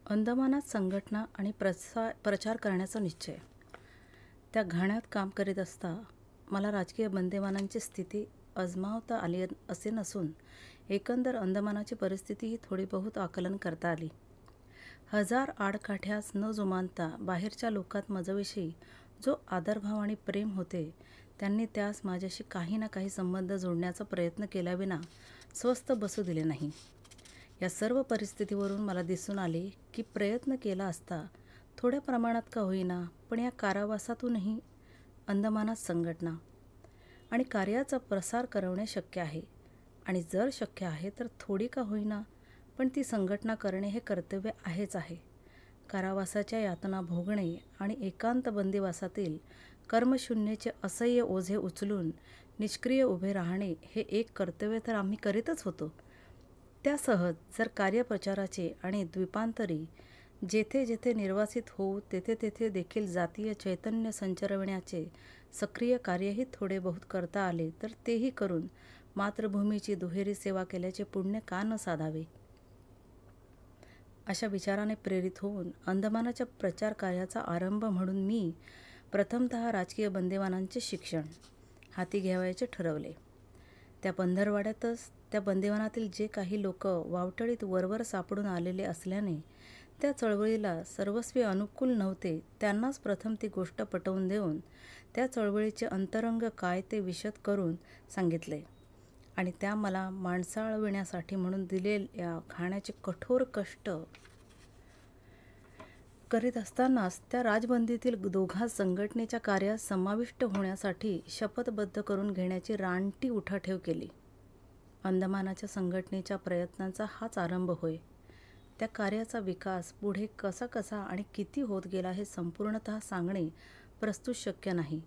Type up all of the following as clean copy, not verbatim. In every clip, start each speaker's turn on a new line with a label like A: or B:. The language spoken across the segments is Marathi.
A: अंदमानात संघटना आणि प्रचार करण्याचा निश्चय. त्या घाण्यात काम करीत असता मला राजकीय बंदिवानांची स्थिती अजमावता आली असे नसून एकंदर अंदमानाची परिस्थितीही थोडी बहुत आकलन करता आली. हजार आडकाठ्यास न जुमानता बाहेरच्या लोकात माझ्याविषयी जो आदरभाव आणि प्रेम होते, त्यांनी त्यास माझ्याशी काही ना काही संबंध जोडण्याचा प्रयत्न केल्याविना स्वस्थ बसू दिले नाही. या सर्व परिस्थितीवरून मला दिसून आले की प्रयत्न केला असता थोड्या प्रमाणात का होईना पण या कारावासातूनही अंदमानात संघटना आणि कार्याचा प्रसार करवणे शक्य आहे. आणि जर शक्य आहे तर थोडी का होईना पण ती संघटना करणे हे कर्तव्य आहेच आहे. कारावासाच्या यातना भोगणे आणि एकांत बंदिवासातील कर्मशून्यचे असह्य ओझे उचलून निष्क्रिय उभे राहणे हे एक कर्तव्य तर आम्ही करीतच होतो. त्यासह जर कार्यप्रचाराचे आणि द्वीपांतरी जेथे जेथे निर्वासित होऊ तेथे तेथे देखील जातीय चैतन्य संचरविण्याचे सक्रिय कार्यही थोडे बहुत करता आले तर तेही करून मातृभूमीची दुहेरी सेवा केल्याचे पुण्य का न साधावे. अशा विचाराने प्रेरित होऊन अंदमानाच्या प्रचार कार्याचा आरंभ म्हणून मी प्रथमतः राजकीय बंदिवानांचे शिक्षण हाती घ्यावयाचे ठरवले. त्या पंधरवाड्यातच त्या बंदिवानातील जे काही लोक वावटळीत वरवर सापडून आलेले असल्याने त्या चळवळीला सर्वस्वी अनुकूल नव्हते, त्यांनाच प्रथम ती गोष्ट पटवून देऊन त्या चळवळीचे अंतरंग काय ते विशद करून सांगितले आणि त्या मला माणसाळविण्यासाठी म्हणून दिलेल्या खाण्याचे कठोर कष्ट करीत असतानाच त्या राजबंदीतील दोघा संघटनेच्या कार्यात समाविष्ट होण्यासाठी शपथबद्ध करून घेण्याची रानटी उठाठेव केली. अंदमानाच्या संघटनेच्या प्रयत्नांचा हाच आरंभ होय. त्या कार्याचा विकास पुढे कसा कसा आणि किती होत गेला हे संपूर्णतः सांगणे प्रस्तुत शक्य नाही.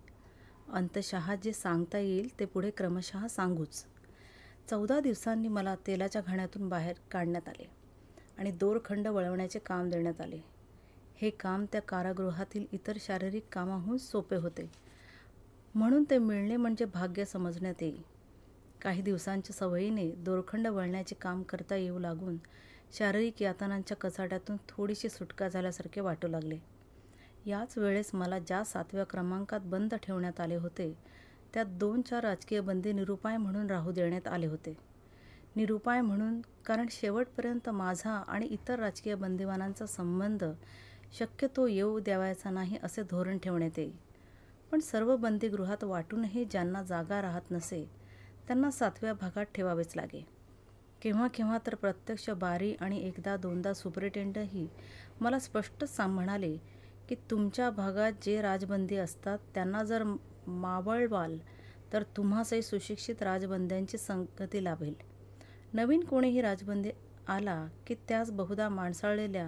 A: अंतशः जे सांगता येईल ते पुढे क्रमशः सांगूच. 14 दिवसांनी मला तेलाच्या घाण्यातून बाहेर काढण्यात आले आणि दोरखंड वळवण्याचे काम देण्यात आले. हे काम त्या कारागृहातील इतर शारीरिक कामाहून सोपे होते, म्हणून ते मिळणे म्हणजे भाग्य समजण्यात येई. काही दिवसांच्या सवयीने दोरखंड वळण्याचे काम करता येऊ लागून शारीरिक यातनांच्या कचाट्यातून थोडीशी सुटका झाल्यासारखे वाटू लागले. याच वेळेस मला ज्या 7व्या क्रमांकात बंद ठेवण्यात आले होते त्यात 2-4 राजकीय बंदी निरुपाय म्हणून राहू देण्यात आले होते. निरुपाय म्हणून कारण शेवटपर्यंत माझा आणि इतर राजकीय बंदिवानांचा संबंध शक्यतो येऊ द्यावायचा नाही असे धोरण ठेवण्यात येई. पण सर्व बंदीगृहात वाटूनही ज्यांना जागा राहत नसे त्यांना 7व्या भागात ठेवावेच लागे. केव्हा केव्हा तर प्रत्यक्ष बारी आणि एकदा दोनदा सुपरिटेंडंटही मला स्पष्टच म्हणाले की तुमच्या भागात जे राजबंदी असतात त्यांना जर मावळवाल तर तुम्हासही सुशिक्षित राजबंद्यांची संगती लाभेल. नवीन कोणीही राजबंदी आला की त्यास बहुधा माणसाळलेल्या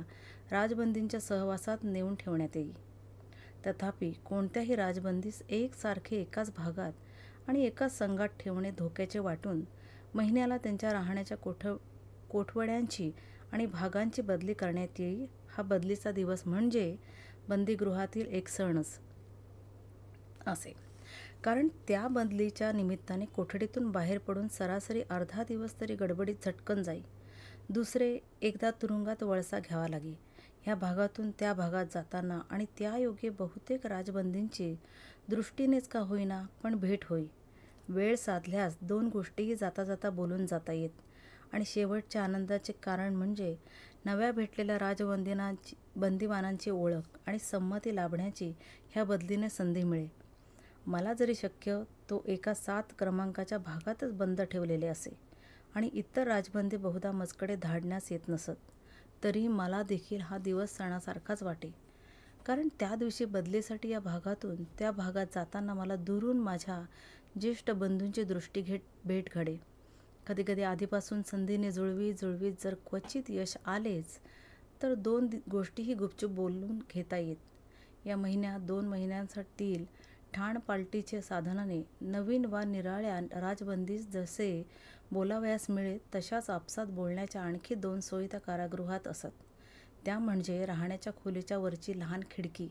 A: राजबंदींच्या सहवासात नेऊन ठेवण्यात येई. तथापि कोणत्याही राजबंदीस एकसारखे एकाच भागात आणि एकाच संघात ठेवणे धोक्याचे वाटून महिन्याला त्यांच्या राहण्याच्या कोठवड्यांची आणि भागांची बदली करण्यात येई. हा बदलीचा दिवस म्हणजे बंदीगृहातील एक सणच असे, कारण त्या बदलीच्या निमित्ताने कोठडीतून बाहेर पडून सरासरी अर्धा दिवस तरी गडबडीत झटकन जाई. दुसरे एकदा तुरुंगात वळसा घ्यावा लागे. ह्या भागातून त्या भागात जाताना आणि त्यायोगे बहुतेक राजबंदींची दृष्टीनेच का होईना पण भेट होई. वेळ साधल्यास 2 गोष्टीही जाता जाता बोलून जाता येत आणि शेवटच्या आनंदाचे कारण म्हणजे नव्या भेटलेल्या बंदिवानांची ओळख आणि संमती लाभण्याची ह्या बदलीने संधी मिळे. मला जरी शक्य तो एका 7 क्रमांकाच्या भागातच बंद ठेवलेले असे आणि इतर राजबंदी बहुधा मजकडे धाडण्यास येत नसत, तरी मला देखील हा दिवस सणासारखाच वाटे. कारण त्या दिवशी बदलीसाठी या भागातून त्या भागात जाताना मला दुरून माझ्या ज्येष्ठ बंधूंची भेट घडे. कधीकधी आधीपासून संधीने जुळवीत जर क्वचित यश आलेच तर 2 गोष्टीही गुपचूप बोलून घेता येत. या महिन्यात 2 महिन्यांसाठी ठाणपालटीच्या साधनाने नवीन वा निराळ्या राजबंदीस जसे बोलावयास मिळे तशाच आपसात बोलण्याच्या आणखी 2 सोयी त्या कारागृहात असत. त्या म्हणजे राहण्याच्या खोलीच्या वरची लहान खिडकी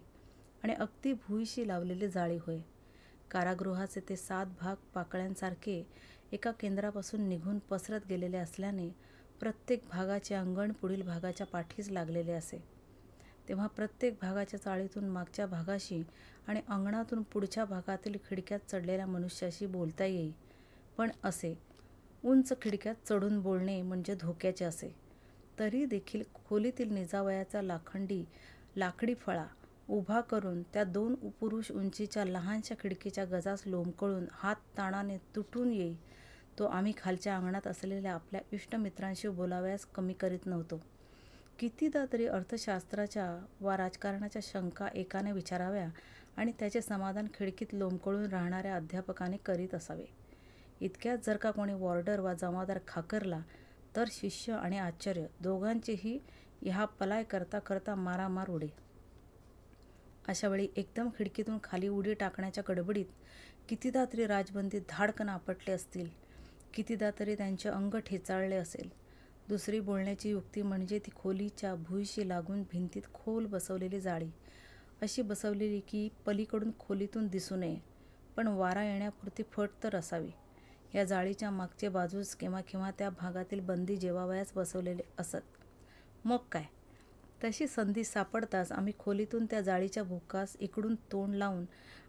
A: आणि अगदी भुईशी लावलेली जाळी होय. कारागृहाचे ते 7 भाग पाकळ्यांसारखे एका केंद्रापासून निघून पसरत गेलेले असल्याने प्रत्येक भागाचे अंगण पुढील भागाच्या पाठीस लागलेले असे. तेव्हा प्रत्येक भागाच्या चाळीतून मागच्या भागाशी आणि अंगणातून पुढच्या भागातील खिडक्यात चढलेल्या मनुष्याशी बोलता येई. पण असे उंच खिडक्यात चढून बोलणे म्हणजे धोक्याचे असे. तरी देखील खोलीतील निजावयाचा लाकडी फळा उभा करून त्या 2 पुरुष उंचीच्या लहानशा खिडकीच्या गजास लोंबकळून हात ताणाने तुटून येई, तो आम्ही खालच्या अंगणात असलेल्या आपल्या इष्टमित्रांशी बोलावयास कमी करीत नव्हतो. कितीदा तरी अर्थशास्त्राच्या वा राजकारणाच्या शंका एकाने विचाराव्या आणि त्याचे समाधान खिडकीत लोंबकळून राहणाऱ्या अध्यापकाने करीत असावे. इतक्यात जर का कोणी वॉर्डर वा जमादार खाकरला तर शिष्य आणि आचार्य दोघांचेही ह्यापलाय करता करता मारामार उडे. अशावेळी एकदम खिडकीतून खाली उडी टाकण्याच्या गडबडीत कितीदा तरी राजबंदी धाडकन आपटले असतील, कितीदा तरी त्यांचे अंग ठेचाळले असेल. दुसरी बोलण्याची युक्ती म्हणजे ती खोलीच्या भुईशी लागून भिंतीत खोल बसवलेली जाळी, अशी बसवलेली की पलीकडून खोलीतून दिसू नये, पण वारा येण्यापुरती फट तर असावी. या जाळीच्या मागचे बाजूस केव्हा केव्हा त्या भागातील बंदी जेवावयास बसवलेले असत. मग काय, तशी संधी सापडताच आम्ही खोलीतून त्या जाळीच्या भोकास इकडून तोंड लावून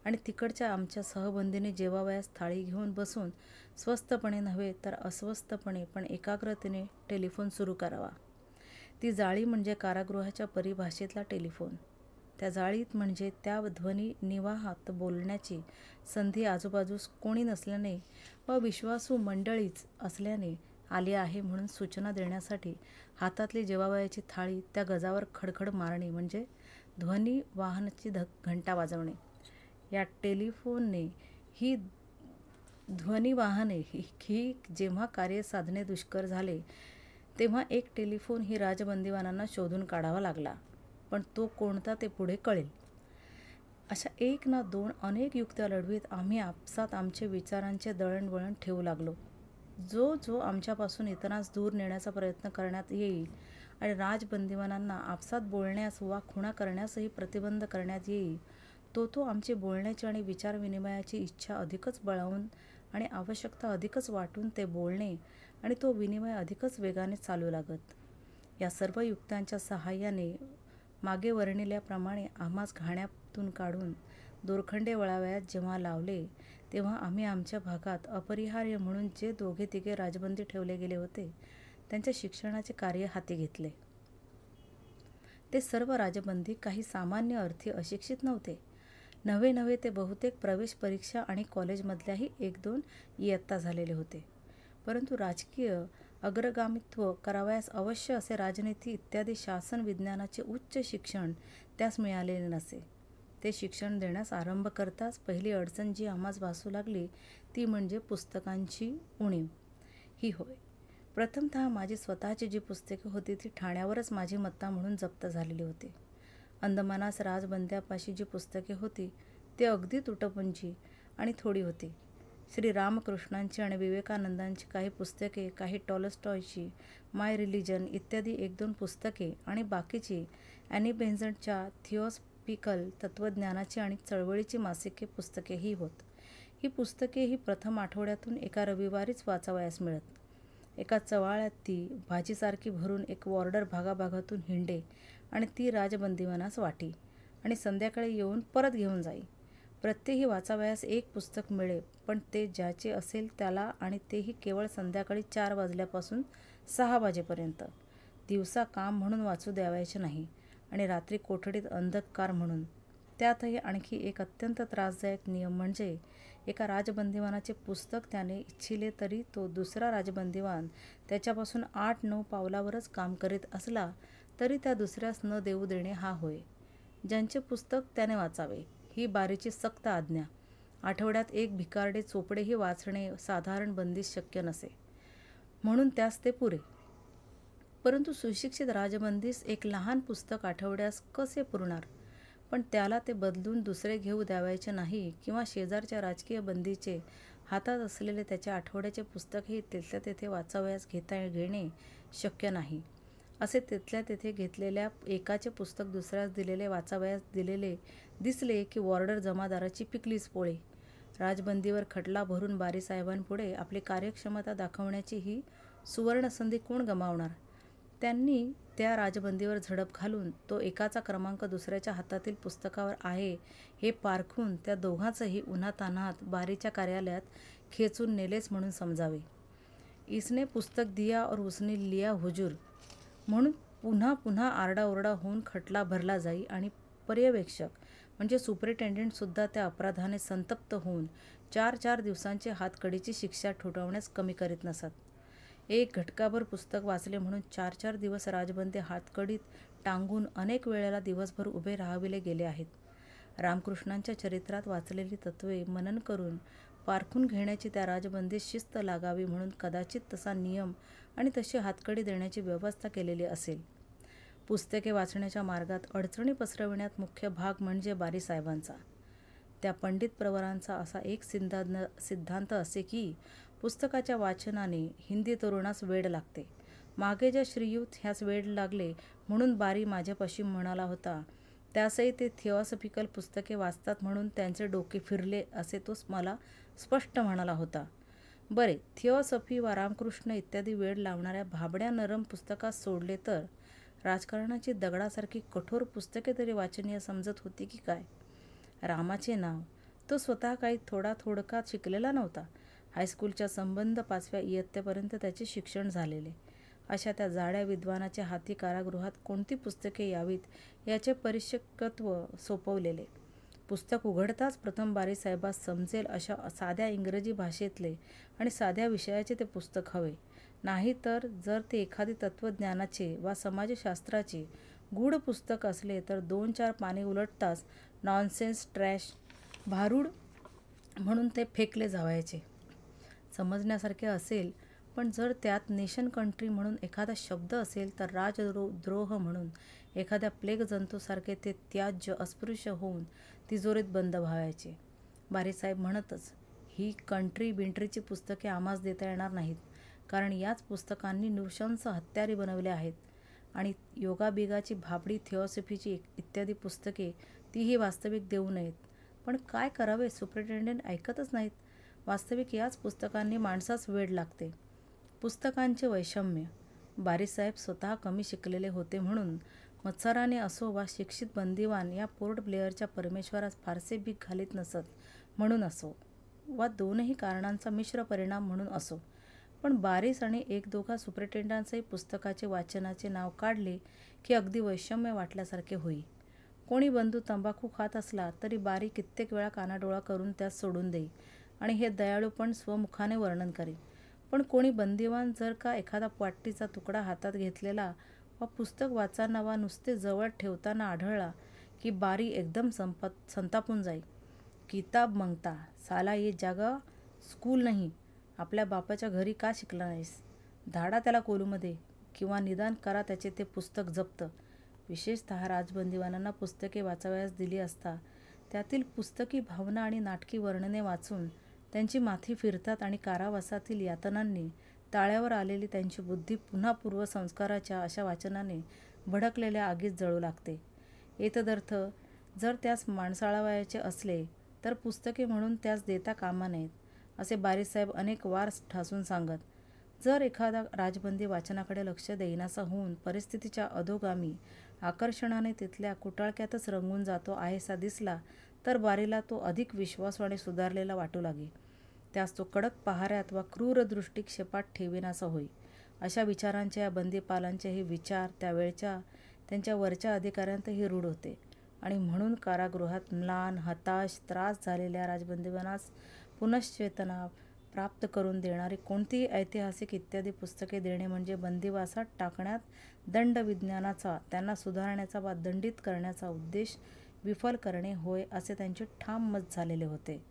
A: आणि तिकडच्या आमच्या सहबंदीने जेवावयास थाळी घेऊन बसून स्वस्थपणे नव्हे तर अस्वस्थपणे पण एकाग्रतेने टेलिफोन सुरू करावा. ती जाळी म्हणजे कारागृहाच्या परिभाषेतला टेलिफोन. त्या जाळीत म्हणजे त्या ध्वनी निवाहात बोलण्याची संधी आजूबाजूस कोणी नसल्याने व विश्वासू मंडळीच असल्याने आली आहे म्हणून सूचना देण्यासाठी हातातली जेवावयाची थाळी त्या गजावर खडखड मारणे म्हणजे ध्वनी वाहनाची घंटा वाजवणे. या टेलिफोनने ही ध्वनिवाहने ही जेव्हा कार्य साधणे दुष्कर झाले तेव्हा एक टेलिफोन ही राजबंदीवानांना शोधून काढावा लागला. पण तो कोणता ते पुढे कळेल. अशा 1 ना 2 अनेक युक्त्या लढवीत आम्ही आपसात आमचे विचारांचे दळणवळण ठेवू लागलो. जो आमच्यापासून इतरांस दूर नेण्याचा प्रयत्न करण्यात येईल आणि राजबंदीवानांना आपसात बोलण्यास वा खुणा करण्यासही प्रतिबंध करण्यात येईल, तो आमची बोलण्याची आणि विचारविनिमयाची इच्छा अधिकच बळावून आणि आवश्यकता अधिकच वाटून ते बोलणे आणि तो विनिमय अधिकच वेगाने चालू लागत. या सर्व युक्त्यांच्या सहाय्याने मागे वर्णिल्याप्रमाणे आम्हास घाण्यातून काढून दोरखंडे वळावयात जेव्हा लावले, तेव्हा आम्ही आमच्या भागात अपरिहार्य म्हणून जे 2-3 राजबंदी ठेवले गेले होते त्यांच्या शिक्षणाचे कार्य हाती घेतले. ते सर्व राजबंदी काही सामान्य अर्थी अशिक्षित नव्हते. नव्हे ते बहुतेक प्रवेश परीक्षा आणि कॉलेजमधल्याही 1-2 इयत्ता झालेले होते. परंतु राजकीय अग्रगामित्व करावयास अवश्य असे राजनीती इत्यादी शासन विज्ञानाचे उच्च शिक्षण त्यास मिळालेले नसे. ते शिक्षण देण्यास आरंभ करताच पहिली अडचण जी आम्हास भासू लागली ती म्हणजे पुस्तकांची उणीव ही होय. प्रथमतः माझी स्वतःची जी पुस्तके होती ती ठाण्यावरच माझी मत्ता म्हणून जप्त झालेली होती. अंदमानास राजबंद्यापाशी जी पुस्तके होती ती अगदी तुटपुंजी आणि थोडी होती. श्री रामकृष्णांची आणि विवेकानंदांची काही पुस्तके, काही टॉलस्टॉयची माय रिलिजन इत्यादी 1-2 पुस्तके आणि बाकीची ॲनी बेझंटच्या थिओसॉफिकल तत्त्वज्ञानाची आणि चळवळीची मासिके पुस्तकेही होत. ही पुस्तके ही प्रथम आठवड्यातून एका रविवारीच वाचावयास मिळत. एका चवाळ्यात ती भाजीसारखी भरून एक वॉर्डर भागाभागातून हिंडे आणि ती राजबंदीवानास वाटी आणि संध्याकाळी येऊन परत घेऊन जाई. प्रत्येही वाचावयास 1 पुस्तक मिळे, पण ते ज्याचे असेल त्याला आणि तेही केवळ संध्याकाळी 4 वाजल्यापासून 6 वाजेपर्यंत. दिवसा काम म्हणून वाचू द्यावायचे नाही आणि रात्री कोठडीत अंधकार म्हणून. त्यातही आणखी एक अत्यंत त्रासदायक नियम म्हणजे एका राजबंदीवानाचे पुस्तक त्याने इच्छिले तरी तो दुसरा राजबंदीवान त्याच्यापासून 8-9 पावलावरच काम करीत असला तरी त्या दुसऱ्यास न देऊ देणे हा होय. ज्यांचे पुस्तक त्याने वाचावे ही बारीची सक्त आज्ञा. आठवड्यात 1 भिकारडे चोपडेही वाचणे साधारण बंदीस शक्य नसे, म्हणून त्यास ते पुरे. परंतु सुशिक्षित राजबंदीस एक लहान पुस्तक आठवड्यास कसे पुरणार? पण त्याला ते बदलून दुसरे घेऊ द्यावायचे नाही किंवा शेजारच्या राजकीय बंदीचे हातात असलेले त्याच्या आठवड्याचे पुस्तकही तिथल्या तेथे वाचावयास घेणे शक्य नाही. असे तिथल्या तेथे घेतलेल्या एकाचे पुस्तक दुसऱ्यास दिलेले वाचावयास दिलेले दिसले की वॉर्डर जमादाराची पिकलीच पोळे. राजबंदीवर खटला भरून बारीसाहेबांपुढे आपली कार्यक्षमता दाखवण्याची ही सुवर्णसंधी कोण गमावणार? त्यांनी त्या राजबंदीवर झडप घालून तो एकाचा क्रमांक दुसऱ्याच्या हातातील पुस्तकावर आहे हे पारखून त्या दोघांचंही उन्हातान्हात बारीच्या कार्यालयात खेचून नेलेच म्हणून समजावे. इसने पुस्तक दिया और उसने लिया हुजूर म्हणून पुन्हा पुन्हा आरडाओरडा होऊन खटला भरला जाई आणि पर्यवेक्षक म्हणजे सुपरिटेंडेंटसुद्धा त्या अपराधाने संतप्त होऊन 4-4 दिवसांची हातकडीची शिक्षा ठोठावण्यास कमी करीत नसत. एक घटकाभर पुस्तक वाचले म्हणून 4-4 दिवस राजबंदी हातकडीत टांगून अनेक वेळेला दिवसभर उभे राहाविले गेले आहेत. रामकृष्णांच्या चरित्रात वाचलेली तत्त्वे मनन करून पारखून घेण्याची त्या राजबंदीत शिस्त लागावी म्हणून कदाचित तसा नियम आणि तशी हातकडी देण्याची व्यवस्था केलेली असेल. पुस्तके वाचण्याच्या मार्गात अडचणी पसरविण्यात मुख्य भाग म्हणजे बारीसाहेबांचा. त्या पंडित प्रवरांचा असा एक सिद्धांत असे की पुस्तकाच्या वाचनाने हिंदी तरुणास वेड लागते. मागे ज्या श्रीयुत ह्यास वेड लागले म्हणून बारी माझ्यापाशी म्हणाला होता, त्यासही ते थिऑसॉफिकल पुस्तके वाचतात म्हणून त्यांचे डोके फिरले असे तो मला स्पष्ट म्हणाला होता. बरे, थिऑसॉफी वा रामकृष्ण इत्यादी वेड लावणाऱ्या भाबड्या नरम पुस्तकास सोडले तर राजकारणाची दगडासारखी कठोर पुस्तके तरी वाचनीय समजत होती की काय? रामाचे नाव तो स्वतः काही थोडका शिकलेला नव्हता. हायस्कूलच्या संबंध 5व्या इयत्तेपर्यंत त्याचे शिक्षण झालेले. अशा त्या जाड्या विद्वानाच्या हाती कारागृहात कोणती पुस्तके यावीत याचे परिशक्कत्व सोपवलेले. पुस्तक उघडताच प्रथम बारीसाहेबास समजेल अशा साध्या इंग्रजी भाषेतले आणि साध्या विषयाचे ते पुस्तक हवे. नाही तर जर ते एखादी तत्त्वज्ञानाचे वा समाजशास्त्राचे गूढ पुस्तक असले तर 2-4 पाने उलटताच नॉनसेन्स, ट्रॅश, भारूड म्हणून ते फेकले जावायचे. समजण्यासारखे असेल, पण जर त्यात नेशन कंट्री म्हणून एखादा शब्द असेल तर राजद्रोह म्हणून एखाद्या प्लेग जंतूसारखे ते त्याज्य अस्पृश्य होऊन तिजोरीत बंद व्हायचे. बारीसाहेब म्हणतच, ही कंट्री बिंट्रीची पुस्तके आम्हास देता येणार नाहीत, कारण याच पुस्तकांनी नृशंस हत्यारे बनवले आहेत आणि योगाबिगाची भाबडी थिऑसॉफीची इत्यादी पुस्तके तीही वास्तविक देऊ नयेत. पण काय करावे, सुपरिटेंडेंट ऐकतच नाहीत. वास्तविक याच पुस्तकांनी माणसास वेड लागते. पुस्तकांचे वैषम्य. बारीसाहेब स्वतः कमी शिकलेले होते म्हणून मत्सराने असो वा शिक्षित बंदिवान या पोर्ट ब्लेअरच्या परमेश्वरास फारसे भीक घालीत नसत म्हणून असो, वा दोनही कारणांचा मिश्र परिणाम म्हणून असो, पण बारीस आणि 1-2 सुपरिटेंडांचंही पुस्तकाचे वाचनाचे नाव काढले की अगदी वैषम्य वाटल्यासारखे होई. कोणी बंधू तंबाखू खात असला तरी बारी कित्येक वेळा कानाडोळा करून त्यास सोडून देई आणि हे दयाळूपण स्वमुखाने वर्णन करी. पण कोणी बंदिवान जर का एखादा पाट्टीचा तुकडा हातात घेतलेला वा पुस्तक वाचताना वा नुसते जवळ ठेवताना आढळला की बारी एकदम संतापून जाई. किताब मागता, साला ये जागा स्कूल नाही, आपल्या बापाच्या घरी का शिकला नाहीस? धाडा त्याला कोलूमध्ये किंवा निदान करा त्याचे ते पुस्तक जप्त. विशेषतः राजबंदिवानांना पुस्तके वाचावयास दिली असता त्यातील पुस्तकी भावना आणि नाटकी वर्णने वाचून त्यांची माथी फिरतात आणि कारावासातील यातनांनी ताळ्यावर आलेली त्यांची बुद्धी पुन्हा पूर्वसंस्काराच्या अशा वाचनाने भडकलेल्या आगीत जळू लागते. एतदर्थ जर त्यास माणसाळावयाचे असले तर पुस्तके म्हणून त्यास देता कामा नयेत, असे बारीसाहेब अनेक वार ठासून सांगत. जर एखादा राजबंदी वाचनाकडे लक्ष देईनासा होऊन परिस्थितीच्या अधोगामी आकर्षणाने तिथल्या कुटाळक्यातच रंगून जातो आहेसा दिसला तर बारीला तो अधिक विश्वासू आणि सुधारलेला वाटू लागे. त्यास तो कडक पहाऱ्यात वा क्रूर दृष्टिक्षेपात ठेवेनासा होई. अशा विचारांच्या या बंदीपालांचेही विचार त्यावेळच्या त्यांच्या वरच्या अधिकाऱ्यांतही रूढ होते आणि म्हणून कारागृहात म्लान, हताश, त्रास झालेल्या राजबंदिवानास पुनश्चेतना प्राप्त करून देणारी कोणतीही ऐतिहासिक इत्यादी पुस्तके देणे म्हणजे बंदिवासात टाकण्यात दंडविज्ञानाचा, त्यांना सुधारण्याचा वा दंडित करण्याचा उद्देश विफल करणे होय असे त्यांचे ठाम मत झालेले होते.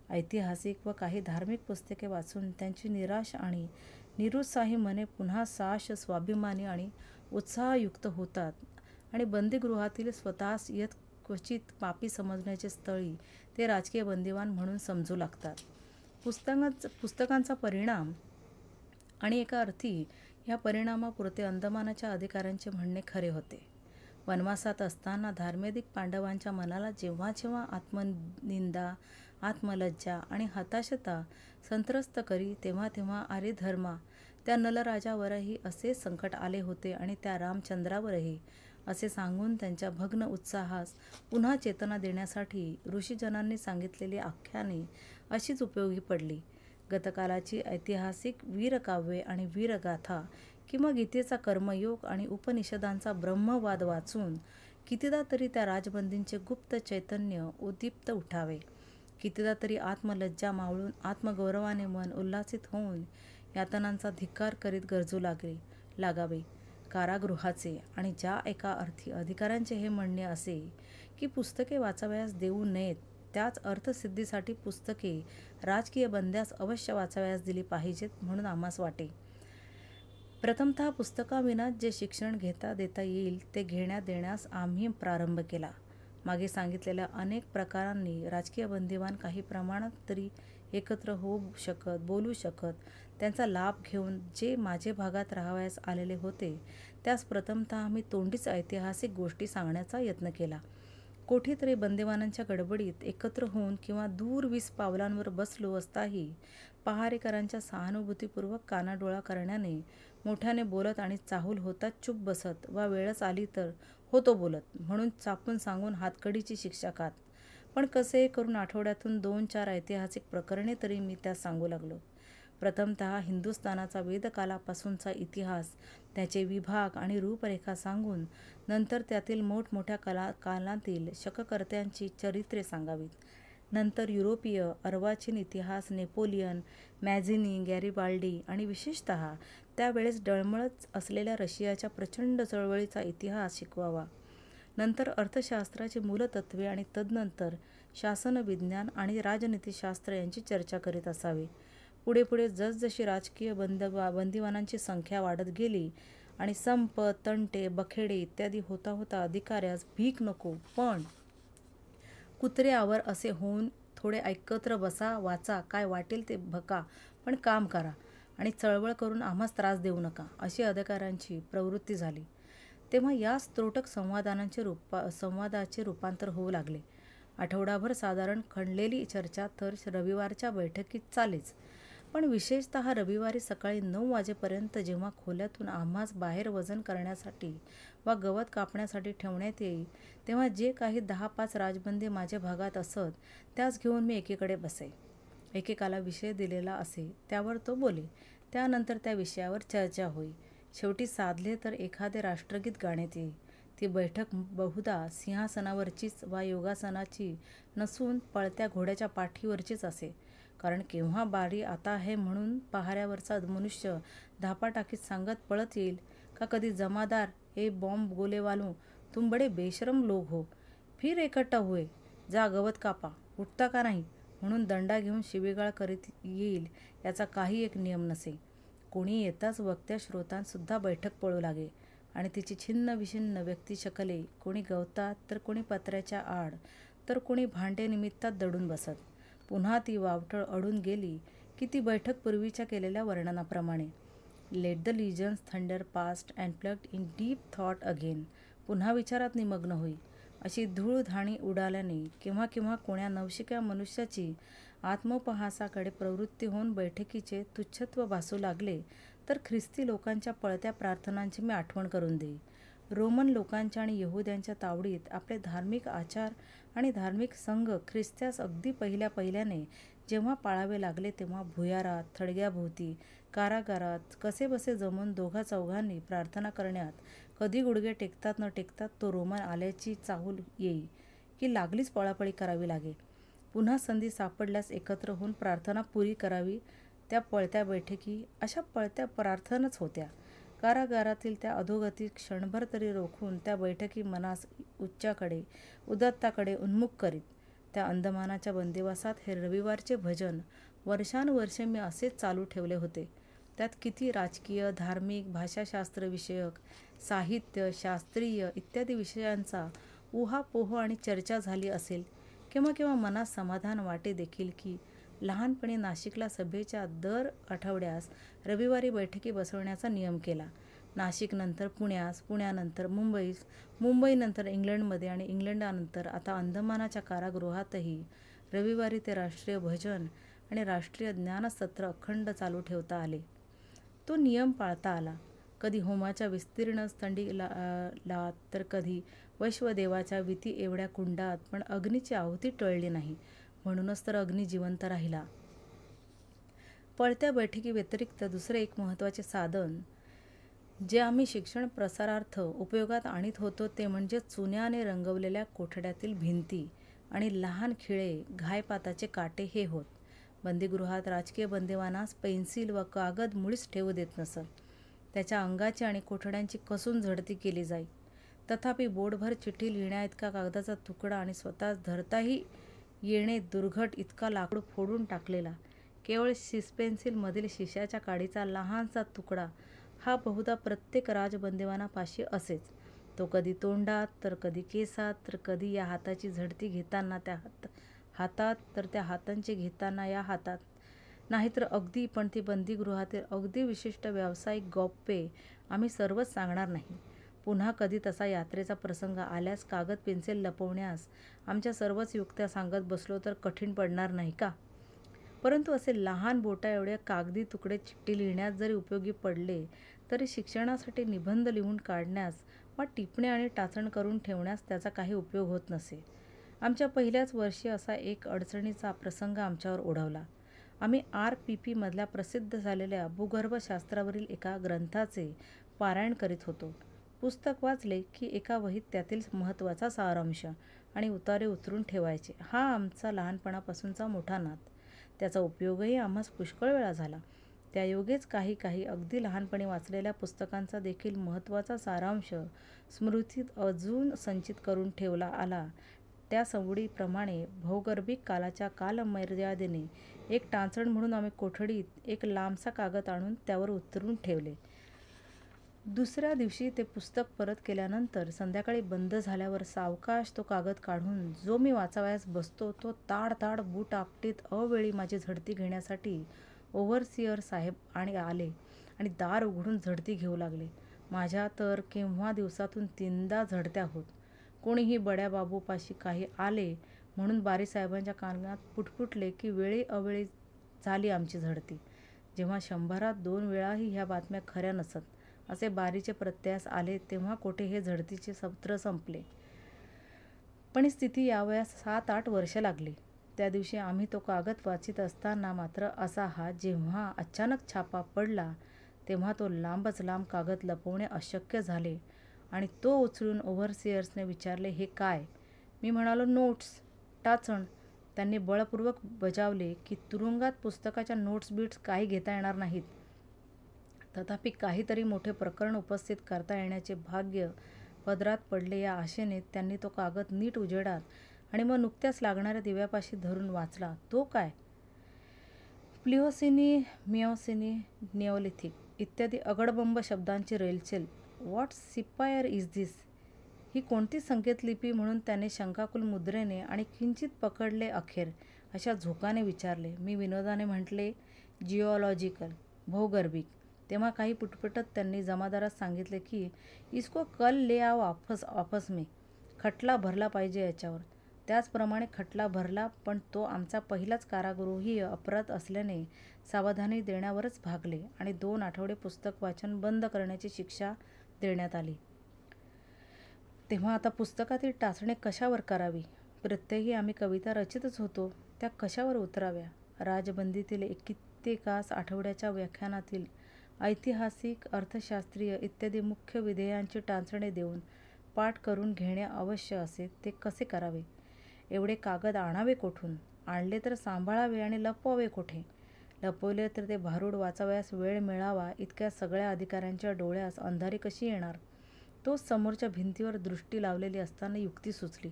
A: ऐतिहासिक व काही धार्मिक पुस्तके वाचून त्यांची निराश आणि निरुत्साही मने पुन्हा साश, स्वाभिमानी आणि उत्साहयुक्त होतात आणि बंदीगृहातील स्वतःस यत्क्वचित पापी समजण्याचे स्थळी ते राजकीय बंदिवान म्हणून समजू लागतात. पुस्तकांचा परिणाम आणि एका अर्थी ह्या परिणामापुरते अंदमानाच्या अधिकाऱ्यांचे म्हणणे खरे होते. वनवासात असताना धार्मेदिक पांडवांच्या मनाला जेव्हा जेव्हा आत्मनिंदा, आत्मलज्जा आणि हताशता संत्रस्त करी तेव्हा तेव्हा अरे धर्मा, त्या नलराजावरही असेच संकट आले होते आणि त्या रामचंद्रावरही, असे सांगून त्यांच्या भग्न उत्साहास पुन्हा चेतना देण्यासाठी ऋषीजनांनी सांगितलेली आख्याने अशीच उपयोगी पडली. गतकालाची ऐतिहासिक वीरकाव्ये आणि वीरगाथा किंवा गीतेचा कर्मयोग आणि उपनिषदांचा ब्रह्मवाद वाचून कितीदा तरी त्या राजबंदींचे गुप्त चैतन्य उद्दीप्त उठावे, कितीदा तरी आत्मलज्जा मावळून आत्मगौरवाने मन उल्हासित होऊन यातनांचा धिक्कार करीत गरजू लागावे. कारागृहाचे आणि ज्या एका अर्थी अधिकाऱ्यांचे हे म्हणणे असे की पुस्तके वाचावयास देऊ नयेत, त्याच अर्थसिद्धीसाठी पुस्तके राजकीय बंद्यास अवश्य वाचावयास दिली पाहिजेत म्हणून आम्हास वाटे. प्रथमतः पुस्तकाविना जे शिक्षण देता येईल ते घेण्यात देण्यास आम्ही प्रारंभ केला. मागे सांगितलेल्या अनेक प्रकारांनी राजकीय बंदिवान काही प्रमाणात तरी एकत्र होऊ शकत, बोलू शकत, त्यांचा लाभ घेऊन जे माझे भागात राहावयास आलेले होते त्यास प्रथमतः आम्ही तोंडीच ऐतिहासिक गोष्टी सांगण्याचा यत्न केला. कोठेतरी बंदिवानांच्या गडबडीत एकत्र होऊन किंवा दूर 20 पावलांवर बसलो असताही पहारेकरांच्या सहानुभूतीपूर्वक कानाडोळा करण्याने मोठ्याने बोलत आणि चाहूल होताच चूप बसत वा वेळच आली तर होतो बोलत म्हणून चापून सांगून हातकडीची शिक्षा खात. पण कसे करून आठवड्यातून 2-4 ऐतिहासिक प्रकरणे तरी मी त्यास सांगू लागलो. प्रथमतः हिंदुस्थानाचा वेदकालापासूनचा इतिहास, त्याचे विभाग आणि रूपरेखा सांगून नंतर त्यातील मोठमोठ्या कालातील शककर्त्यांची चरित्रे सांगावीत. नंतर युरोपीय, अर्वाचीन इतिहास, नेपोलियन, मॅझिनी, गॅरिबाल्डी आणि विशेषतः त्यावेळेस डळमळत असलेल्या रशियाच्या प्रचंड चळवळीचा इतिहास शिकवावा. नंतर अर्थशास्त्राची मूलतत्वे आणि तदनंतर शासनविज्ञान आणि राजनीतिशास्त्र यांची चर्चा करीत असावे. पुढे पुढे जसजशी राजकीय बंदिवानांची संख्या वाढत गेली आणि संप, तंटे, बखेडे इत्यादी होता होता अधिकाऱ्यास भीक नको पण कुत्रे आवर असे होऊन थोडे एकत्र बसा, वाचा, काय वाटेल ते भका, पण काम करा आणि चळवळ करून आम्हास त्रास देऊ नका, अशी अधिकाऱ्यांची प्रवृत्ती झाली. तेव्हा याच त्रोटक संवादाचे रूपांतर होऊ लागले. आठवडाभर साधारण खणलेली चर्चा तर रविवारच्या बैठकीत चालेच, पण विशेषतः रविवारी सकाळी 9 वाजेपर्यंत जेव्हा खोल्यातून आम्हास बाहेर वजन करण्यासाठी वा गवत कापण्यासाठी ठेवण्यात येई, तेव्हा जे काही 10-5 राजबंदी माझ्या भागात असत त्यास घेऊन मी एकीकडे बसे. एकेकाला विषय दिलेला असे त्यावर तो बोले, त्यानंतर त्या विषयावर चर्चा होई. शेवटी साधले तर एखादे राष्ट्रगीत गाण्यात येई. ती बैठक बहुधा सिंहासनावरचीच वा योगासनाची नसून पळत्या घोड्याच्या पाठीवरचीच असे. कारण केव्हा बारी आता है म्हणून पहाऱ्यावरचा मनुष्य धापा टाकीत सांगत पळत येईल, का कधी जमादार, ए बॉम्ब गोलेवालो, तुम बडे बेशरम लोग हो, फिर एकट्ठा हुए, जा गवत कापा, उठता का नाही म्हणून दंडा घेऊन शिवीगाळ करीत येईल, याचा काही एक नियम नसे. कोणी येताच वक्त्या श्रोतांसुद्धा बैठक पळू लागे आणि तिची छिन्न विछिन्न व्यक्तिशकले कोणी गवतात तर कोणी पत्र्याच्या आड तर कोणी भांडे निमित्तात दडून बसत. पुन्हा ती वावटळ अडून गेली की ती बैठक पूर्वीच्या केलेल्या वर्णनाप्रमाणे let the legions thunder past and plunged in deep thought again, पुन्हा विचारात निमग्न होई. अशी धूळधाणी उडाल्याने केव्हा केव्हा कोण्या नवशिक्या मनुष्याची आत्मोपहासाकडे प्रवृत्ती होऊन बैठकीचे तुच्छत्व भासू लागले तर ख्रिस्ती लोकांच्या पळत्या प्रार्थनांची मी आठवण करून देई. रोमन लोकांच्या आणि यहुद्यांच्या तावडीत आपले धार्मिक आचार आणि धार्मिक संघ ख्रिस्त्यास अगदी पहिल्याने जेव्हा पाळावे लागले तेव्हा भुयारात, थडग्याभोवती, कारागारात कसेबसे जमून 2-4 प्रार्थना करण्यात कधी गुडघे टेकतात न टेकतात तो रोमन आल्याची चाहूल येई की लागलीच पळापळी करावी लागे. पुन्हा संधी सापडल्यास एकत्र होऊन प्रार्थना पुरी करावी. त्या पळत्या बैठकी अशा पळत्या प्रार्थनाच होत्या. कारागारातील त्या अधोगती क्षणभर तरी रोखून त्या बैठकी मनास उच्चाकडे, उदात्ताकडे उन्मुख करीत. त्या अंदमानाच्या बंदिवासात हे रविवारचे भजन वर्षानुवर्षे मी असेच चालू ठेवले होते. त्यात किती राजकीय, धार्मिक, भाषाशास्त्रविषयक, साहित्य, शास्त्रीय इत्यादी विषयांचा उहापोह आणि चर्चा झाली असेल. केव्हा केव्हा मनास समाधान वाटे देखील की लहानपणी नाशिकला सभेच्या दर आठवड्यास रविवारी बैठकी बसवण्याचा नियम केला. नाशिकनंतर पुण्यास, पुण्यानंतर मुंबईस, मुंबईनंतर इंग्लंडमध्ये आणि इंग्लंडानंतर आता अंदमानाच्या कारागृहातही रविवारी ते राष्ट्रीय भजन आणि राष्ट्रीय ज्ञानसत्र अखंड चालू ठेवता आले. तो नियम पाळता आला. कधी होमाच्या विस्तीर्ण थंडीला तर कधी वैश्वदेवाच्या विती एवढ्या कुंडात, पण अग्नीची आहुती टळली नाही. म्हणूनच तर अग्नी जिवंत राहिला. पळत्या बैठकी व्यतिरिक्त दुसरे एक महत्त्वाचे साधन जे आम्ही शिक्षण प्रसारार्थ उपयोगात आणीत होतो ते म्हणजे चुन्याने रंगवलेल्या कोठड्यातील भिंती आणि लहान खिळे, घायपाताचे काटे हे होत. बंदीगृहात राजकीय बंदिवानास पेन्सिल व कागद मुळीच ठेवू देत नसत. त्याच्या अंगाची आणि कोठड्यांची कसून झडती केली जाई. तथापि बोटभर चिठ्ठी लिहिण्याइतका कागदाचा तुकडा आणि स्वतःच धरताही येणे दुर्घट इतका लाकूड फोडून टाकलेला केवळ शिसपेन्सिलमधील शिशाच्या काडीचा लहानसा तुकडा हा बहुधा प्रत्येक राजबंदिवानापाशी असेच. तो कधी तोंडात तर कधी केसात, तर कधी या हाताची झडती घेताना त्या हातात, तर त्या हातांची घेताना या हातात. नाहीतर अगदी, पण ती बंदीगृहातील अगदी विशिष्ट व्यावसायिक गौप्ये आम्ही सर्वच सांगणार नाही. पुन्हा कधी तसा यात्रेचा प्रसंग आल्यास कागद पेन्सिल लपवण्यास आमच्या सर्वच युक्त्या सांगत बसलो तर कठीण पडणार नाही का? परंतु असे लहान बोटाएवढे कागदी तुकडे चिठ्ठी लिहिण्यास जरी उपयोगी पडले, तरी शिक्षणासाठी निबंध लिहून काढण्यास वा टिपणे आणि टाचण करून ठेवण्यास त्याचा काही उपयोग होत नसे. आमच्या पहिल्याच वर्षी असा एक अडचणीचा प्रसंग आमच्यावर ओढवला. आम्ही RPP मधल्या प्रसिद्ध झालेल्या भूगर्भशास्त्रावरील एका ग्रंथाचे पारायण करीत होतो. पुस्तक वाचले की एका वहीत त्यातील महत्त्वाचा सारांश आणि उतारे उतरून ठेवायचे हा आमचा लहानपणापासूनचा मोठा नाद. त्याचा उपयोगही आम्हास पुष्कळ वेळा झाला. त्यायोगेच काही अगदी लहानपणी वाचलेल्या पुस्तकांचा देखील महत्त्वाचा सारांश स्मृतीत अजून संचित करून ठेवला आला. त्या सवडीप्रमाणे भौगर्भिक कालाच्या कालमर्यादेने एक टाचण म्हणून आम्ही कोठडीत एक लांबसा कागद आणून त्यावर उतरून ठेवले. दुसऱ्या दिवशी ते पुस्तक परत केल्यानंतर संध्याकाळी बंद झाल्यावर सावकाश तो कागद काढून जो मी वाचावयास बसतो तो ताड बूट आपटीत अवेळी माझी झडती घेण्यासाठी ओव्हरसिअर साहेब आले आणि दार उघडून झडती घेऊ लागले. माझ्या तर केव्हा दिवसातून 3दा झडत्या होत. कोणीही बड्या बाबूपाशी काही आले म्हणून बारीसाहेबांच्या कानात पुटपुटले की वेळी अवेळी झाली आमची झडती. जेव्हा 100त 2 वेळाही ह्या बातम्या खऱ्या नसत असे बारीचे प्रत्ययास आले तेव्हा कोठे हे झडतीचे सत्र संपले. पण स्थिती यावयास 7-8 वर्ष लागली. त्या दिवशी आम्ही तो कागद वाचित असताना मात्र असा हा जेव्हा अचानक छापा पडला तेव्हा तो लांबच लांब कागद लपवणे अशक्य झाले आणि तो उचलून ओव्हरसिअर्सने विचारले, हे काय? मी म्हणालो, नोट्स, टाचण. त्यांनी बळपूर्वक बजावले की तुरुंगात पुस्तकाच्या नोट्स बीट्स काही घेता येणार नाहीत. तथापि काहीतरी मोठे प्रकरण उपस्थित करता येण्याचे भाग्य पदरात पडले या आशेने त्यांनी तो कागद नीट उजेडात आणि मग नुकत्याच लागणाऱ्या दिव्यापाशी धरून वाचला. तो काय? प्लिओसिनी, मिओसिनी, निओलिथिक इत्यादी अगडबंब शब्दांची रेलचेल. व्हॉट सिपायर इज दिस? ही कोणती संकेतलिपी म्हणून त्याने शंकाकुल मुद्रेने आणि किंचित पकडले अखेर अशा झोकाने विचारले. मी विनोदाने म्हटले, जिओलॉजिकल, भौगर्भिक. तेव्हा काही पुटपुटत त्यांनी जमादारास सांगितले की इसको कल ले आओ ऑफिस में. खटला भरला पाहिजे याच्यावर. त्याचप्रमाणे खटला भरला, पण तो आमचा पहिलाच कारागृही अपराध असल्याने सावधानी देण्यावरच भागले आणि 2 आठवडे पुस्तक वाचन बंद करण्याची शिक्षा देण्यात आली. तेव्हा आता पुस्तकातील टाचणे कशावर करावी? प्रत्येकी आम्ही कविता रचितच होतो, त्या कशावर उतराव्या? राजबंदीतील कित्येकास आठवड्याच्या व्याख्यानातील ऐतिहासिक, अर्थशास्त्रीय इत्यादी मुख्य विधेयांची टाचणे देऊन पाठ करून घेणे आवश्य असे, ते कसे करावे? एवढे कागद आणावे कोठून? आणले तर सांभाळावे आणि लपवावे कोठे? लपवले तर ते भारूड वाचावयास वेळ मिळावा इतक्या सगळ्या अधिकाऱ्यांच्या डोळ्यास अंधारी कशी येणार? तोच समोरच्या भिंतीवर दृष्टी लावलेली असताना युक्ती सुचली.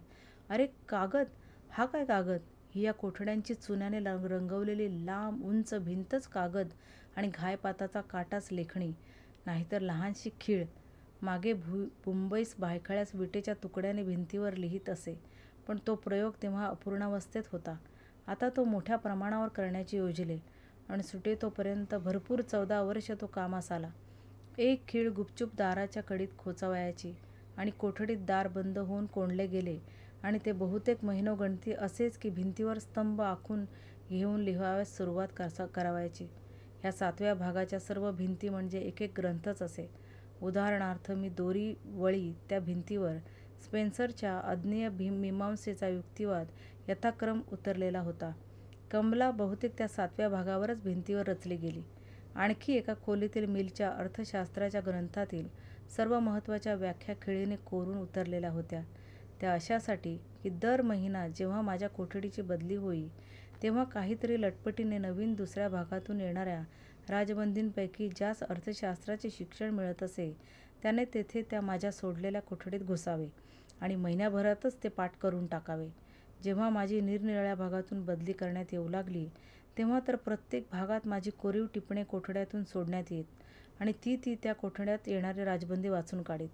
A: अरे कागद, हा काय कागद? ही या कोठड्यांची चुन्याने रंगवलेली लांब उंच भिंतच कागद आणि घायपाताचा काटाच लेखणी, नाहीतर लहानशी खीळ. मागे मुंबईस बायखळ्यास विटेच्या तुकड्याने भिंतीवर लिहित असे, पण तो प्रयोग तेव्हा अपूर्णावस्थेत होता. आता तो मोठ्या प्रमाणावर करण्याची योजिले आणि सुटेतोपर्यंत भरपूर 14 वर्ष तो कामास आला. एक खीळ गुपचूप दाराच्या कडीत खोचवायची आणि कोठडीत दार बंद होऊन कोंडले गेले आणि ते बहुतेक महिनोगणती असेच की भिंतीवर स्तंभ आखून घेऊन लिहावयास सुरुवात करावयाची. ह्या 7व्या भागाच्या सर्व भिंती म्हणजे एक एक ग्रंथच असे. उदाहरणार्थ मी दोरी वळी त्या भिंतीवर स्पेन्सरच्या अज्ञेय मीमांसेचा युक्तिवाद यथाक्रम उतरलेला होता. कमला बहुतेक त्या 7व्या भागावरच भिंतीवर रचली गेली. आणखी एका खोलीतील मिलच्या अर्थशास्त्राच्या ग्रंथातील सर्व महत्त्वाच्या व्याख्या खिळीने कोरून उतरलेल्या होत्या. त्या अशासाठी की दर महिना जेव्हा माझ्या कोठडीची बदली होई तेव्हा काहीतरी लटपटीने नवीन दुसऱ्या भागातून येणाऱ्या राजबंदींपैकी ज्यास अर्थशास्त्राचे शिक्षण मिळत असे त्याने तेथे त्या माझ्या सोडलेल्या कोठडीत घुसावे आणि महिन्याभरातच ते पाठ करून टाकावे. जेव्हा माझी निरनिराळ्या भागातून बदली करण्यात येऊ लागली तेव्हा तर प्रत्येक भागात माझी कोरीव टिपणे कोठड्यातून सोडण्यात येत आणि ती त्या कोठड्यात येणारे राजबंदी वाचून काढीत.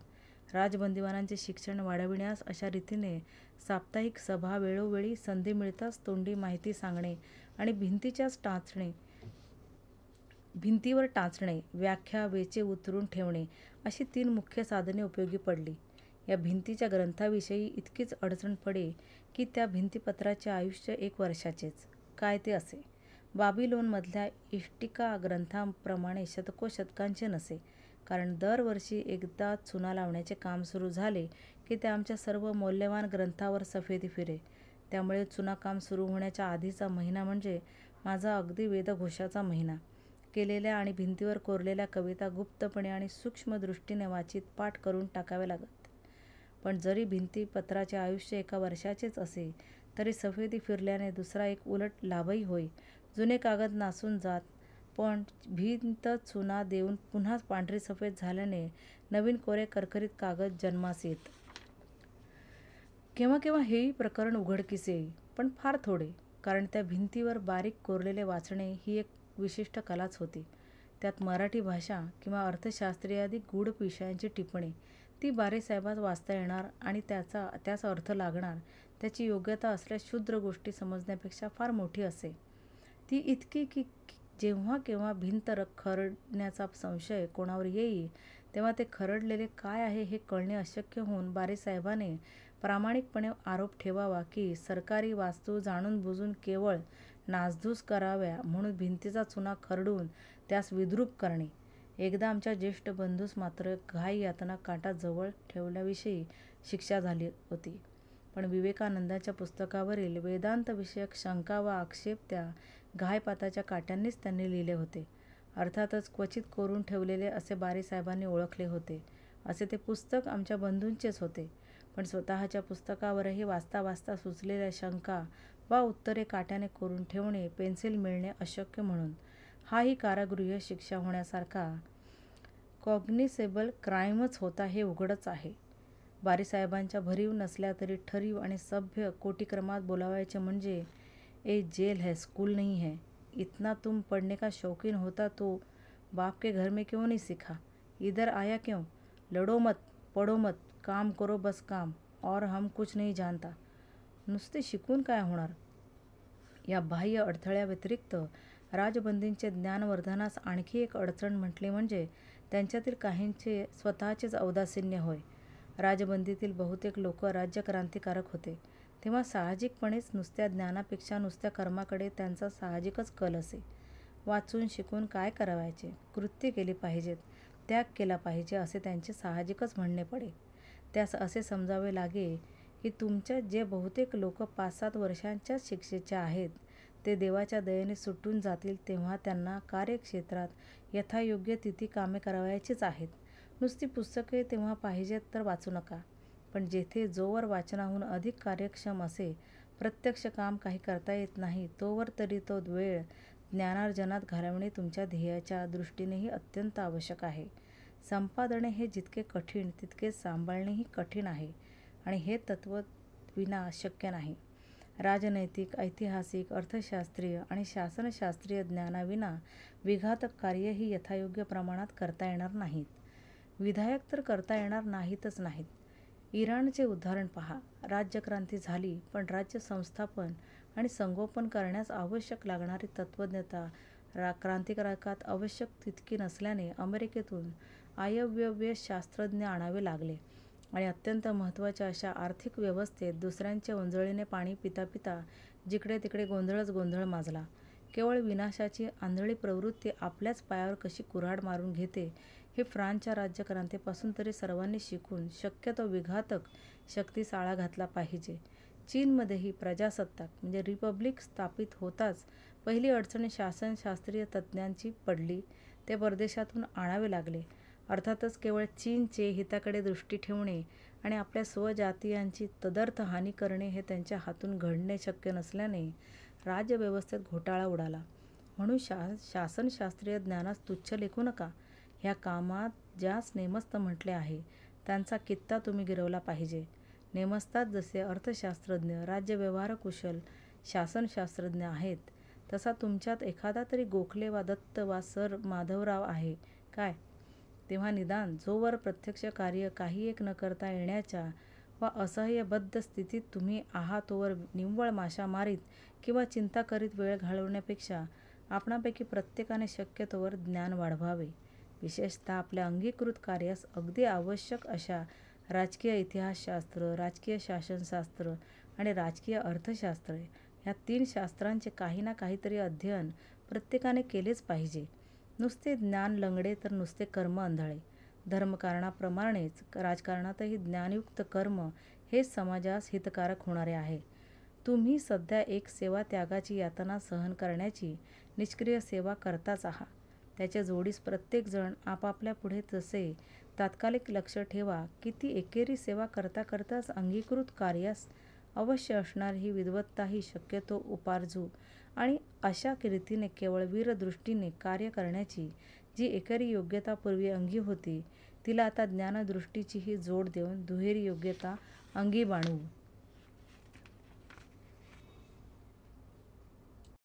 A: राजबंदीवानांचे शिक्षण वाढविण्यास अशा रीतीने साप्ताहिक सभा, वेळोवेळी संधी मिळताच तोंडी माहिती सांगणे आणि भिंतीवर टाचणे, व्याख्या, वेचे उतरून ठेवणे अशी 3 मुख्य साधने उपयोगी पडली. या भिंतीच्या ग्रंथाविषयी इतकीच अडचण पडे की त्या भिंतीपत्राचे आयुष्य 1 वर्षाचेच. काय ते असे. बाबिलोनमधल्या इष्टिका ग्रंथांप्रमाणे शतकोशतकांचे नसे, कारण दरवर्षी एकदा चुना लावण्याचे काम सुरू झाले की ते आमच्या सर्व मौल्यवान ग्रंथावर सफेदी फिरे. त्यामुळे चुनाकाम सुरू होण्याच्या आधीचा महिना म्हणजे माझा अगदी वेदघोषाचा महिना. केलेल्या आणि भिंतीवर कोरलेल्या कविता गुप्तपणे आणि सूक्ष्म दृष्टीने वाचित पाठ करून टाकाव्या लागत. पण जरी भिंतीपत्राचे आयुष्य 1 वर्षाचेच असे तरी सफेदी फिरल्याने दुसरा एक उलट लाभही होय. जुने कागद नासून जात, पण भिंत चुना देऊन पुन्हा पांढरी सफेद झाल्याने नवीन कोरे करकरीत कागद जन्मास येत. केव्हा केव्हा हेही प्रकरण उघडकीस येई, पण फार थोडे, कारण त्या भिंतीवर बारीक कोरलेले वाचणे ही एक विशिष्ट कलाच होती. त्यात मराठी भाषा किंवा अर्थशास्त्रीयादी गूढ विषयांची टिपणे ती बारीसाहेबास वाचता येणार आणि त्याचा अर्थ लागणार, त्याची योग्यता असल्यास क्षुद्र गोष्टी समजण्यापेक्षा फार मोठी असे. ती इतकी की जेव्हा केव्हा भिंत खरडण्याचा संशय कोणावर येई तेव्हा ते खरडलेले काय आहे हे कळणे अशक्य होऊन बारीसाहेबाने प्रामाणिकपणे आरोप ठेवावा की सरकारी वास्तू जाणून बुजून केवळ नासधूस कराव्या म्हणून भिंतीचा चुना खरडून त्यास विद्रूप करणे. एकदा आमच्या ज्येष्ठ बंधूस मात्र घाई यातना काटा जवळ ठेवल्याविषयी शिक्षा झाली होती. पण विवेकानंदांच्या पुस्तकावरील वेदांतविषयक शंका व आक्षेप त्या घायपाताच्या काट्यांनीच त्यांनी लिहिले होते. अर्थातच क्वचित कोरून ठेवलेले असे बारीसाहेबांनी ओळखले होते. असे ते पुस्तक आमच्या बंधूंचेच होते. पण स्वतःच्या पुस्तकावरही वाचता वाचता सुचलेल्या शंका वा उत्तरे काट्याने कोरून ठेवणे, पेन्सिल मिळणे अशक्य म्हणून हाही कारागृह शिक्षा होण्यासारखा कॉग्निसेबल क्राईमच होता हे उघडच आहे. बारीसाहेबांच्या भरीव नसल्या तरी ठरीव आणि सभ्य कोटिक्रमात बोलावायचे म्हणजे ए जेल है, स्कूल नहीं है. इतना तुम पढ़ने का शौकीन होता तो बाप के घर में क्यों नहीं सीखा? इधर आया क्यों? लढो मत, पढो मत, काम करो बस काम, और हम कुछ नहीं जानता. नुसते शिकून काय होणार? या बाह्य अडथळ्याव्यतिरिक्त राजबंदींचे ज्ञानवर्धनास आणखी एक अडचण म्हटली म्हणजे त्यांच्यातील काहींचे स्वतःचेच औदासिन्य होय. राजबंदीतील बहुतेक लोक राज्यक्रांतिकारक होते, तेव्हा साहजिकपणेच नुसत्या ज्ञानापेक्षा नुसत्या कर्माकडे त्यांचा साहजिकच कल असे. वाचून शिकून काय करावयाचे? कृत्य केली पाहिजेत, त्याग केला पाहिजे असे त्यांचे साहजिकच म्हणणे पडे. त्यास असे समजावे लागे की तुमच्या जे बहुतेक लोक 5-7 वर्षांच्याच शिक्षेचे आहेत ते देवाच्या दयेने सुटून जातील तेव्हा त्यांना कार्यक्षेत्रात यथायोग्य तिथी कामे करावयाचीच आहेत. नुसती पुस्तके तेव्हा पाहिजेत तर वाचू नका. पण जेथे जोवर वाचनाहून अधिक कार्यक्षम असे प्रत्यक्ष काम काही करता येत नाही तोवर तरी तो वेळ ज्ञानार्जनात घालवणे तुमच्या ध्येयाच्या दृष्टीनेही अत्यंत आवश्यक आहे. संपादने हे जितके कठीण तितकेच सांभाळणेही कठीण आहे आणि हे तत्त्वविना शक्य नाही. राजनैतिक, ऐतिहासिक, अर्थशास्त्रीय आणि शासनशास्त्रीय ज्ञानाविना विघातक कार्य ही यथायोग्य प्रमाणात करता येणार नाहीत. विधायक तर करता येणार नाहीतच नाहीत. इराणचे उदाहरण पहा. राज्यक्रांती झाली, पण राज्य संस्थापन आणि संगोपन करण्यास आवश्यक लागणारी तत्त्वज्ञता क्रांतिकारकात आवश्यक तितकी नसल्याने अमेरिकेतून आयव्यय शास्त्रज्ञ आणावे लागले आणि अत्यंत महत्त्वाच्या अशा आर्थिक व्यवस्थेत दुसऱ्यांचे ओंजळीने पाणी पिता पिता जिकडे तिकडे गोंधळच गोंधळ माजला. केवळ विनाशाची आंधळी प्रवृत्ती आपल्याच पायावर कशी कुऱ्हाड मारून घेते हे फ्रान्सच्या राज्यक्रांतीपासून तरी सर्वांनी शिकून शक्यतो विघातक शक्तीस आळा घातला पाहिजे. चीनमध्येही प्रजासत्ताक म्हणजे रिपब्लिक स्थापित होताच पहिली अडचण शासनशास्त्रीय तज्ज्ञांची पडली. ते परदेशातून आणावे लागले. अर्थातच केवळ चीनचे हिताकडे दृष्टी ठेवणे आणि आपल्या स्वजातीयांची तदर्थ हानी करणे हे त्यांच्या हातून घडणे शक्य नसल्याने राज्यव्यवस्थेत घोटाळा उडाला. म्हणून शासनशास्त्रीय ज्ञानास तुच्छ लेखू नका. ह्या कामात ज्यास नेमस्त म्हटले आहे त्यांचा कित्ता तुम्ही गिरवला पाहिजे. नेमस्तात जसे अर्थशास्त्रज्ञ, राज्यव्यवहार कुशल शासनशास्त्रज्ञ आहेत, तसा तुमच्यात एखादा तरी गोखले वा दत्त वा सर माधवराव आहे काय? तेव्हा निदान जोवर प्रत्यक्ष कार्य काही एक न करता येण्याच्या वा असह्यबद्ध स्थितीत तुम्ही आहात तोवर निव्वळ माशा मारीत किंवा चिंता करीत वेळ घालवण्यापेक्षा आपणापैकी प्रत्येकाने शक्य तोवर ज्ञान वाढवावे. विशेषतः आपल्या अंगीकृत कार्यास अगदी आवश्यक अशा राजकीय इतिहासशास्त्र, राजकीय शासनशास्त्र आणि राजकीय अर्थशास्त्र ह्या 3 शास्त्रांचे काही ना काहीतरी अध्ययन प्रत्येकाने केलेच पाहिजे. नुसते ज्ञान लंगडे तर नुसते कर्म आंधळे. धर्मकारणाप्रमाणेच राजकारणातही ज्ञानयुक्त कर्म हेच समाजास हितकारक होणारे आहे. तुम्ही सध्या एक सेवात्यागाची यातना सहन करण्याची निष्क्रिय सेवा करताच आहात. त्याच्या जोडीस प्रत्येकजण आपापल्या पुढे तसे तात्कालिक लक्ष ठेवा की ती एकेरी सेवा करता करताच अंगीकृत कार्यास अवश्य असणारी ही विद्वत्ता ही शक्यतो उपार्जू आणि अशा रीतीने केवळ वीरदृष्टीने कार्य करण्याची जी एकेरी योग्यता पूर्वी अंगी होती तिला आता ज्ञानदृष्टीचीही जोड देऊन दुहेरी योग्यता अंगी बाणवू.